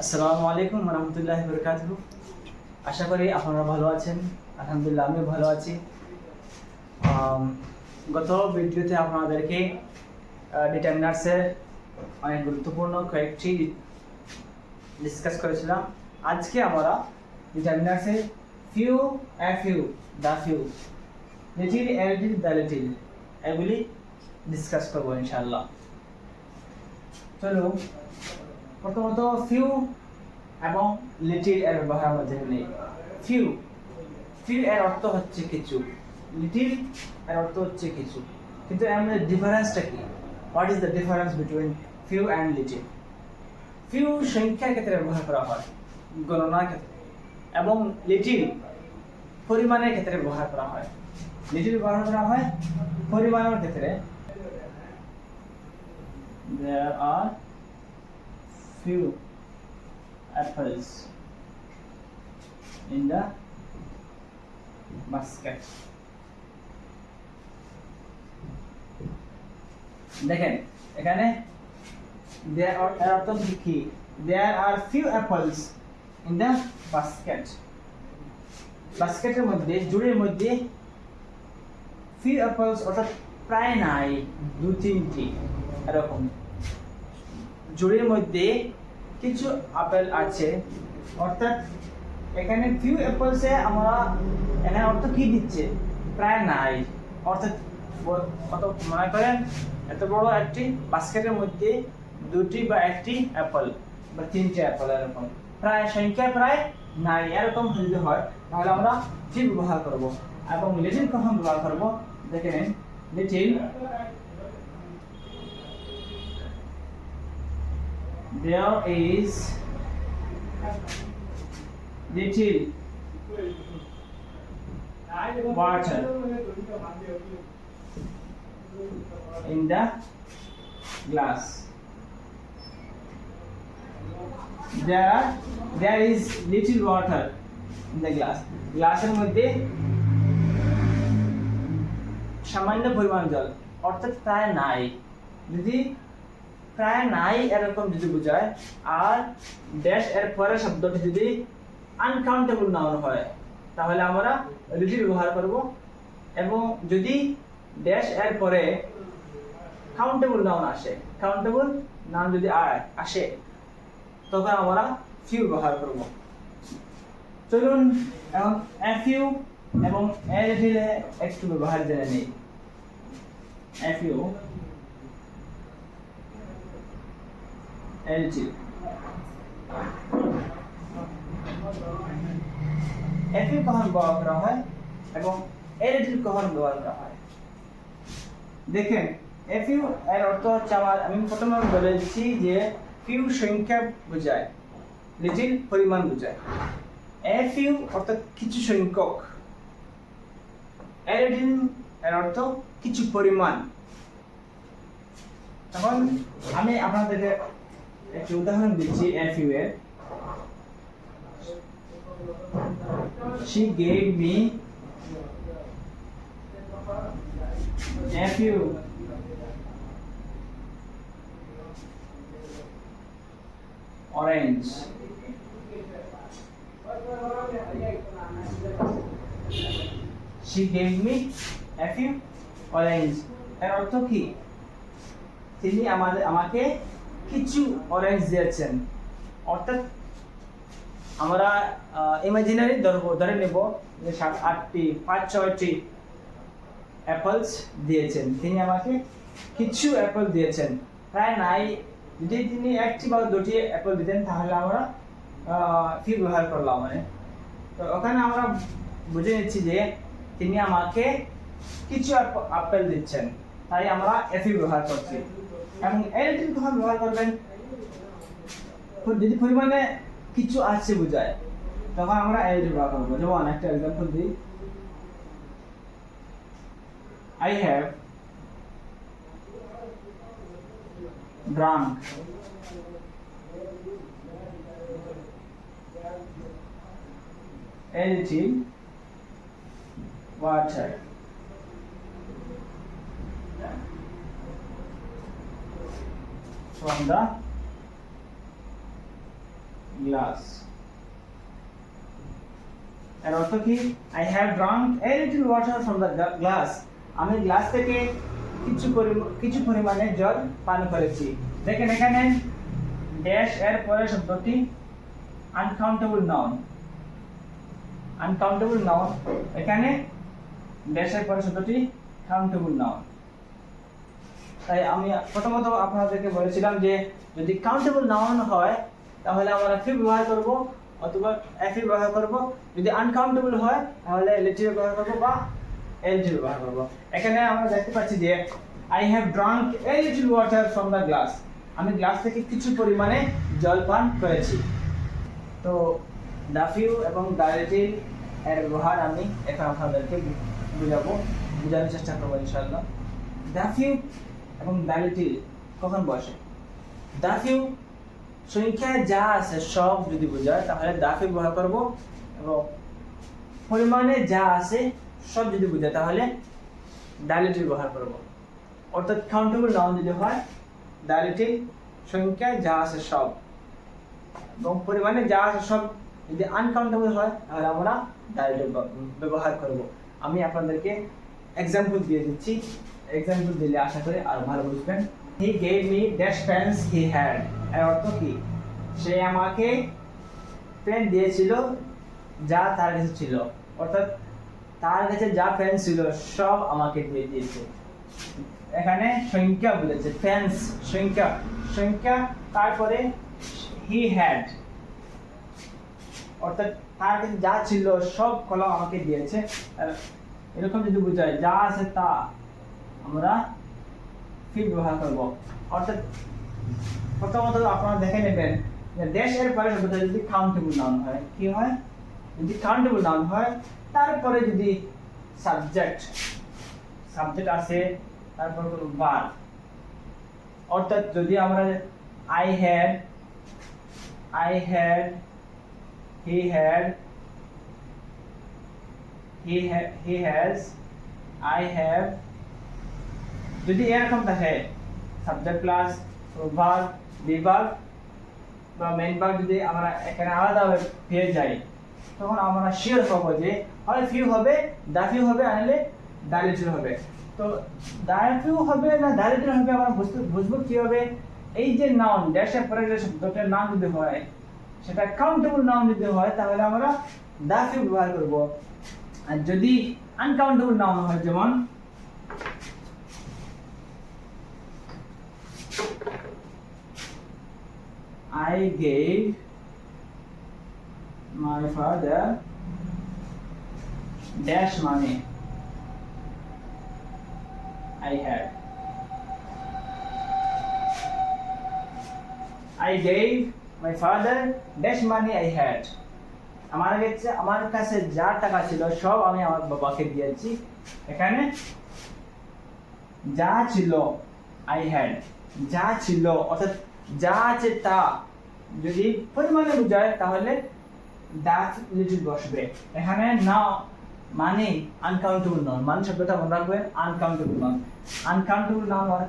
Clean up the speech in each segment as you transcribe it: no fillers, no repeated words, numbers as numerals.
আসসালামু আলাইকুম ওয়া রাহমাতুল্লাহি ওয়া বারাকাতুহু। আশা করি আপনারা ভালো আছেন। আলহামদুলিল্লাহ আমিও ভালো আছি। গত ভিডিওতে আপনাদেরকে ডিটারমিনার্সের অনেক গুরুত্বপূর্ণ কয়েকটি ডিসকাস করেছিলাম। আজকে আমরা ডিটারমিনার্সের few, the few, little, little, the little এগুলি ডিসকাস করবো ইনশাআল্লাহ। চলুন প্রথমত ফিউ এবং লিটিল এর ব্যবহার মধ্যে নেই। ফিউ এর অর্থ হচ্ছে কিছু, লিটিল এর অর্থ হচ্ছে কিছু, কিন্তু এর মধ্যে ডিফারেন্সটা কি? What is the difference between few and little? Few সংখ্যার ক্ষেত্রে ব্যবহার করা হয়, গণনার ক্ষেত্রে, এবং লিটিল পরিমাণের ক্ষেত্রে ব্যবহার করা হয়। লিটিল ব্যবহার করা হয় পরিমাণের ক্ষেত্রে। There are few apples in the basket. দেখেন এখানে there are এর অর্থ কি? There are few apples in the basket. বাস্কেটের মধ্যে, জুড়ির মধ্যে few apples অর্থাৎ প্রায় নাই, দু তিনটি এরকম। জুড়ির মধ্যে কিছু আপেল আছে, অর্থাৎ এখানে ফিউ অ্যাপলসে আমরা এখানে অর্থ কি দিচ্ছে? প্রায় নাই। অর্থাৎ কত মনে করেন এত বড় একটি বাস্কেটের মধ্যে দুটি বা একটি অ্যাপল বা তিনটি অ্যাপল, এরকম প্রায় সংখ্যা প্রায় নাই, এরকম যদি হয় তাহলে আমরা ফিউ ব্যবহার করব। এবং লিটিল কখন ব্যবহার করব? দেখে নিন, little there is little water in the glass. There is little water in the glass. গ্লাসের মধ্যে সামান্য পরিমাণ জল, অর্থাৎ প্রায় নাই। যদি প্রায় নাই এরকম যদি বোঝায়, আর ড্যাশ এর পরের শব্দটি যদি আনকাউন্টেবল নাউন হয় তাহলে আমরা লিটিল ব্যবহার করব, এবং যদি ড্যাশ এর পরে কাউন্টেবল নাউন আসে, কাউন্টেবল নাউন যদি আসে তখন আমরা ফিউ ব্যবহার করব। চলুন এখন এ ফিউ এবং এ লিটিল একটু ব্যবহার জেনে নিই। A few, little. এফিউ কখন ব্যবহার করা হয় এবং লিটিল কখন ব্যবহার করা হয়? দেখেন এফিউ এর অর্থ হচ্ছে, আমি প্রথমে বলে দিচ্ছি যে ফিউ সংখ্যা বোঝায়, লিটিল পরিমাণ বোঝায়। এফিউ অর্থাৎ কিছু সংখ্যক, লিটিল এর অর্থ কিছু পরিমাণ। তখন আমি আপনাদেরকে একটি উদাহরণ দিচ্ছি এফিউ এর। She gave me a few orange. She gave me a few orange. এর অর্থ কি? তিনি আমাকে কিছু অরেঞ্জ দিয়েছেন। অর্থাৎ আমরা ইমাজিনারি ধরে নেব যে 7-8টি 5-6টি অ্যাপলস দিয়েছেন, তিনি আমাকে কিছু অ্যাপল দিয়েছেন, প্রায় নাই। যদি তিনি একটি বা দুটি অ্যাপল দিতেন তাহলে আমরা ফিউ ব্যবহার করলাম। মানে তো ওখানে আমরা বুঝে নিচ্ছি যে তিনি আমাকে কিছু আপেল দিচ্ছেন, তাই আমরা এফিউ ব্যবহার করছি। এবং লিটিল কখন ব্যবহার করবেন? যদি পরিমাণে কিছু আছে বোঝায় তখন আমরা লিটিল ব্যবহার করবো। যেমন একটা এক্সাম্পল দিই, I have drunk a little water. From the glass. এর অর্থ কি? I have drunk a little water from the glass. আমি গ্লাস থেকে কিছু পরিমাণে জল পান করেছি। দেখেন এখানে ড্যাশ এর পরে শব্দটি আনকাউন্টেবল নাউন। আনকাউন্টেবল নাউন, এখানে ড্যাশ এর পরে শব্দটি কাউন্টেবল নাউন। তাই আমি প্রথমত আপনাদেরকে বলেছিলাম যে যদি কাউন্টেবল নাউন হয় তাহলে আমরা ফি ব্যবহার করব অথবা এফি ব্যবহার করব। যদি আনকাউন্টেবল হয় তাহলে লিটিল ব্যবহার করব বা এলটি ব্যবহার করব। এখানে আমরা দেখতে পাচ্ছি যে I have drunk a little water from the glass. আমি গ্লাস থেকে কিছু পরিমাণে জল পান করেছি। তো দ্য ফিউ এবং দ্য লিটিল এর ব্যবহার আমি এখন আপনাদেরকে বোঝানোর চেষ্টা করবো ইনশাআল্লাহ। দ্য ফিউ এবং দ্য লিটিল কখন বসে? দ্য ফিউ সংখ্যায় যা আছে সব যদি বোঝায় তাহলে দ্য ফিউ ব্যবহার করব, এবং পরিমাণে যা আছে সব যদি বোঝায় তাহলে দ্য লিটিল ব্যবহার করব। অর্থাৎ কাউন্টেবল নাউন যদি হয় দ্য লিটিল, সংখ্যায় যা আছে সব এবং পরিমাণে যা আছে সব যদি আনকাউন্টেবল হয় তাহলে আমরা দ্য লিটিল ব্যবহার করব। আমি আপনাদেরকে এক্সাম্পল দিয়ে দিচ্ছি, এক্সাম্পল দিলে আশা করি আরো ভালো বুঝবেন। He gave me dash pens he had. এর অর্থ কি? সে আমাকে পেন দিয়েছিল যা তার কাছে ছিল। অর্থাৎ তার কাছে যা পেন ছিল সব আমাকে দিয়ে দিয়েছে। এখানে সংখ্যা বলেছে, পেন্স সংখ্যা, তারপরে he had, অর্থাৎ তার কাছে যা ছিল সব কলম আমাকে দিয়েছে। এরকম যদি বোঝায় যা আছে তা, আমরা ফি ব্যবহার করব। অর্থাৎ প্রথমত আপনারা দেখে নেবেন যে ড্যাশ এর পরে শব্দটা যদি কাউন্টেবল নাউন হয়, কি হয়? যদি কাউন্টেবল নাউন হয় তারপরে যদি সাবজেক্ট আছে, তারপর কোনো ভার্ব। অর্থাৎ যদি আমরা I had, he had, he has, I have, যদি এরকম থাকে সাবজেক্ট প্লাস ভার্ব, বিভার্ব বা মেইন ভার্ব যদি আমরা এখানে আলাদাভাবে পেয়ে যাই তখন আমরা শিওর হব যে হয় ফিউ হবে, দা ফিউ হবে, আনলে দা লিটল হবে। তো দা ফিউ হবে না দা লিটল হবে আমরা বুঝবো কি হবে? এই যে নাউন ড্যাশের পরে যে শব্দটার নাম যদি হয় সেটা কাউন্টেবল নাউন যদি হয় তাহলে আমরা দা ফিউ ব্যবহার করব। আর যদি আনকাউন্টেবল নাউন হয়, যেমন I gave my father dash money I had. I gave my father dash money I had. আমার কাছে যা টাকা ছিল সব আমি আমার বাবাকে দিয়েছি। এখানে যা ছিল I had, যা ছিল অর্থাৎ যা আছে তা যদি পরিমাণে বোঝায় তাহলে দ্যাট লিটল বসবে। এখানে না মানে আনকাউন্টেবল নাউন, মানে শব্দটা মনে রাখবেন আনকাউন্টেবল নাউন। আনকাউন্টেবল নাউন হওয়ার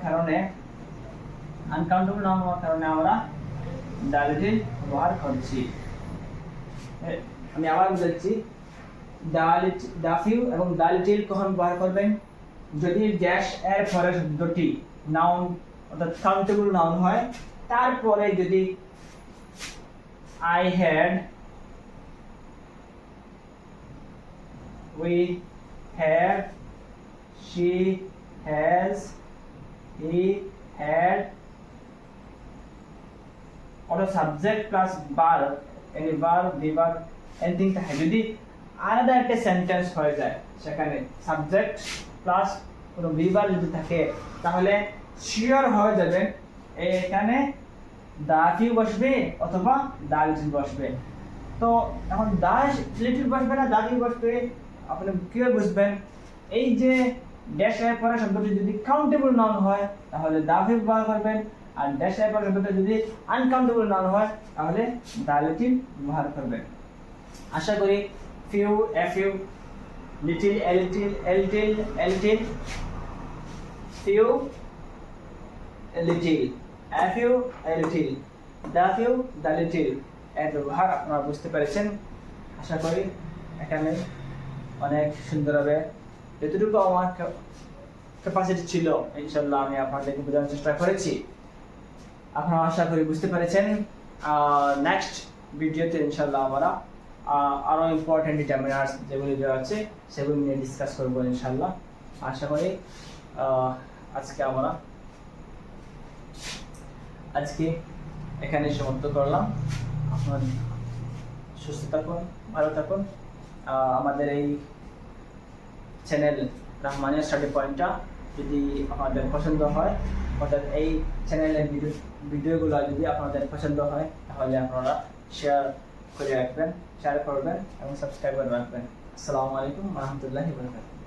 কারণে আমরা দ্য লিটল ব্যবহার করছি। আমি আবার বলছি, দ্য ফিউ এবং দ্য লিটল কখন ব্যবহার করবেন? যদি ড্যাশ এর পরে শব্দটি নাউন অর্থাৎ কাউন্টেবল নাউন হয়, তারপরে যদি I had, we have, she has, he had, or subject plus verb, any verb, verb, anything থাকে। যদি আলাদা একটা সেন্টেন্স হয়ে যায় সেখানে সাবজেক্ট প্লাস কোনো verb যদি থাকে তাহলে শিওর হয়ে যাবেন এখানে দা ফিউ বসবে অথবা দা লিটল বসবে। তো এখন দা লিটল বসবে না দা ফিউ বসবে আপনি কিভাবে বুঝবেন? এই যে ড্যাশ এর পরে শব্দটি যদি কাউন্টেবল নাউন হয় তাহলে দা ফিউ ব্যবহার করবেন, আর ড্যাশ এর পরে শব্দটি যদি আনকাউন্টেবল নাউন হয় তাহলে দা লিটল ব্যবহার করবেন। আশা করি few, a few, little, a little, a little, a little, few, a little, a few, a little, the few, the little, এর ব্যবহার আপনারা বুঝতে পেরেছেন। আশা করি এখানে অনেক সুন্দরভাবে যতটুকু আমার ক্যাপাসিটি ছিল ইনশাল্লাহ আমি আপনাদেরকে বোঝানোর চেষ্টা করেছি। আপনারা আশা করি বুঝতে পেরেছেন। নেক্সট ভিডিওতে ইনশাল্লাহ আমরা আরও ইম্পর্টেন্ট ডিটারমিনার্স যেগুলি দেওয়া আছে সেগুলি নিয়ে ডিসকাস করবো ইনশাল্লাহ। আশা করি আজকে এখানে সমাপ্ত করলাম। আপনার সুস্থ থাকুন, ভালো থাকুন। আমাদের এই চ্যানেল রাহমানিয়া স্টাডি পয়েন্টটা যদি আপনাদের পছন্দ হয়, অর্থাৎ এই চ্যানেলের ভিডিওগুলো যদি আপনাদের পছন্দ হয় তাহলে আপনারা শেয়ার করবেন এবং সাবস্ক্রাইব করে রাখবেন। আসসালামু আলাইকুম ওয়া রাহমাতুল্লাহি ওয়া বারাকাতুহু।